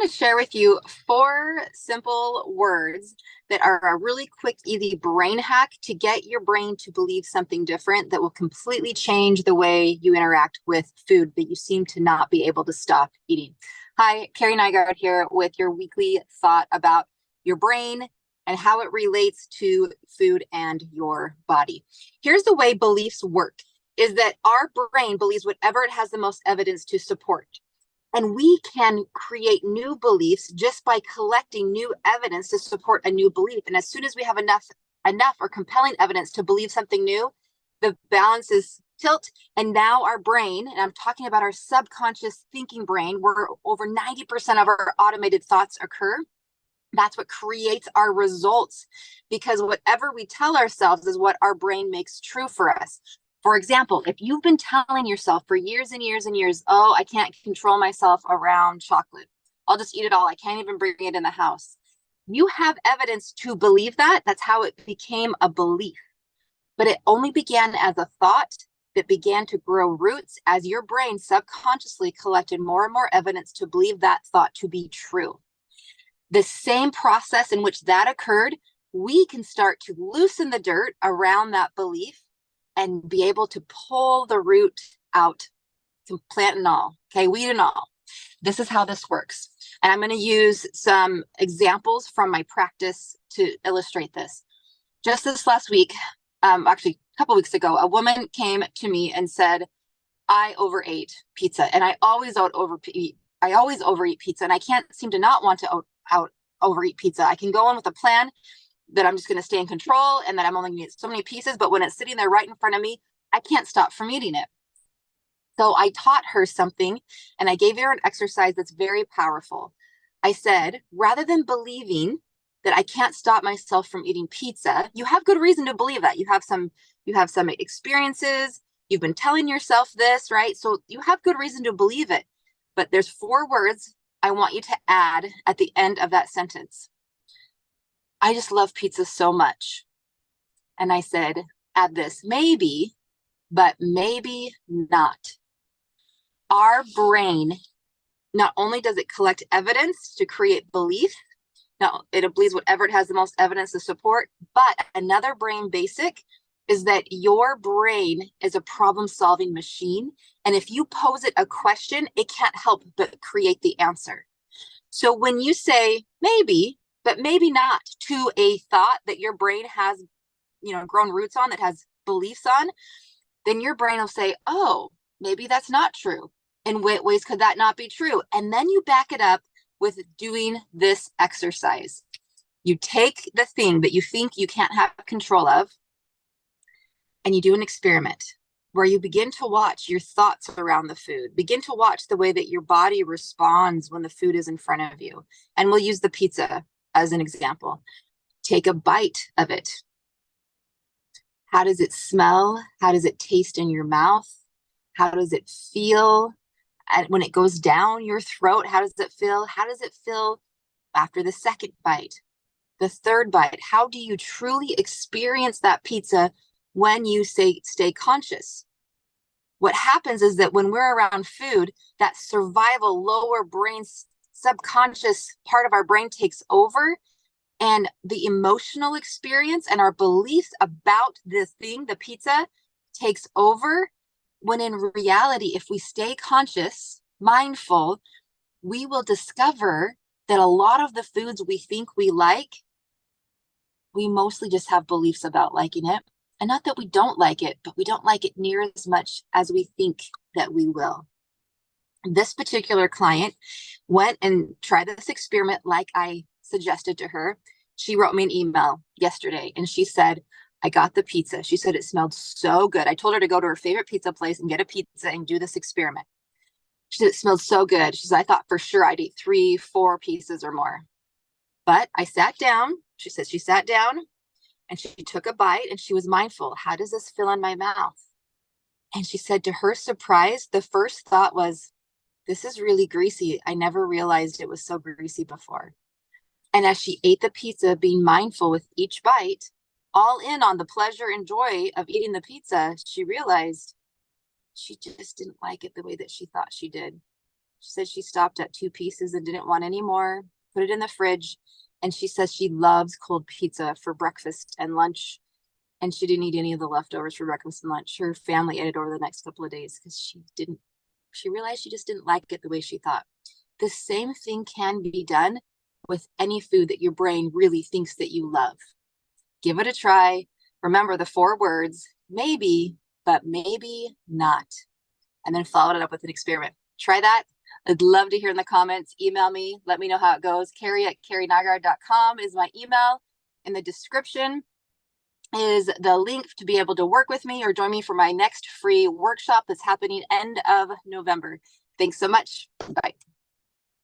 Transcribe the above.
to share with you 4 simple words that are a really quick, easy brain hack to get your brain to believe something different that will completely change the way you interact with food that you seem to not be able to stop eating. Hi, Carrie Nygaard here with your weekly thought about your brain and how it relates to food and your body. Here's the way beliefs work, is that our brain believes whatever it has the most evidence to support. And we can create new beliefs just by collecting new evidence to support a new belief. And as soon as we have enough or compelling evidence to believe something new, the balances tilt. And now our brain, and I'm talking about our subconscious thinking brain, where over 90% of our automated thoughts occur. That's what creates our results, because whatever we tell ourselves is what our brain makes true for us. For example, if you've been telling yourself for years and years and years, oh, I can't control myself around chocolate, I'll just eat it all, I can't even bring it in the house. You have evidence to believe that. That's how it became a belief. But it only began as a thought that began to grow roots as your brain subconsciously collected more and more evidence to believe that thought to be true. The same process in which that occurred, we can start to loosen the dirt around that belief and be able to pull the root out, to plant and all, okay, weed and all. This is how this works. And I'm going to use some examples from my practice to illustrate this. Just this last week, actually a couple weeks ago, a woman came to me and said, I overate pizza, and I always overeat pizza, and I can't seem to not want to overeat pizza. I can go in with a plan that I'm just going to stay in control and that I'm only going to eat so many pieces. But when it's sitting there right in front of me, I can't stop from eating it. So I taught her something, and I gave her an exercise that's very powerful. I said, rather than believing that I can't stop myself from eating pizza, you have good reason to believe that. You have some experiences. You've been telling yourself this, right? So you have good reason to believe it. But there's 4 words I want you to add at the end of that sentence. I just love pizza so much. And I said, add this, maybe, but maybe not. Our brain, not only does it collect evidence to create belief, now it believes whatever it has the most evidence to support, but another brain basic is that your brain is a problem-solving machine. And if you pose it a question, it can't help but create the answer. So when you say maybe, but maybe not, to a thought that your brain has, grown roots on, that has beliefs on, then your brain will say, oh, maybe that's not true. In what ways could that not be true? And then you back it up with doing this exercise. You take the thing that you think you can't have control of, and you do an experiment where you begin to watch your thoughts around the food, begin to watch the way that your body responds when the food is in front of you. And we'll use the pizza as an example. Take a bite of it. How does it smell? How does it taste in your mouth? How does it feel? And when it goes down your throat, how does it feel? How does it feel after the second bite? The third bite? How do you truly experience that pizza when you stay conscious? What happens is that when we're around food, that survival lower brain, subconscious part of our brain takes over, and the emotional experience and our beliefs about the thing, the pizza, takes over. When in reality, if we stay conscious, mindful, we will discover that a lot of the foods we think we like, we mostly just have beliefs about liking it. And not that we don't like it, but we don't like it near as much as we think that we will. This particular client went and tried this experiment like I suggested to her. She wrote me an email yesterday and she said, I got the pizza. She said it smelled so good. I told her to go to her favorite pizza place and get a pizza and do this experiment. She said it smelled so good. She said, I thought for sure I'd eat 3, 4 pieces or more. But I sat down. She said she sat down and she took a bite and she was mindful. How does this feel in my mouth? And she said, to her surprise, the first thought was, this is really greasy. I never realized it was so greasy before. And as she ate the pizza, being mindful with each bite, all in on the pleasure and joy of eating the pizza, she realized she just didn't like it the way that she thought she did. She said she stopped at 2 pieces and didn't want any more, put it in the fridge. And she says she loves cold pizza for breakfast and lunch. And she didn't eat any of the leftovers for breakfast and lunch. Her family ate it over the next couple of days because she realized she just didn't like it the way she thought. The same thing can be done with any food that your brain really thinks that you love. Give it a try. Remember the 4 words, maybe, but maybe not. And then follow it up with an experiment. Try that. I'd love to hear in the comments. Email me. Let me know how it goes. Carrie@carrienygaard.com is my email. In the description is the link to be able to work with me or join me for my next free workshop that's happening end of November. Thanks so much. Bye.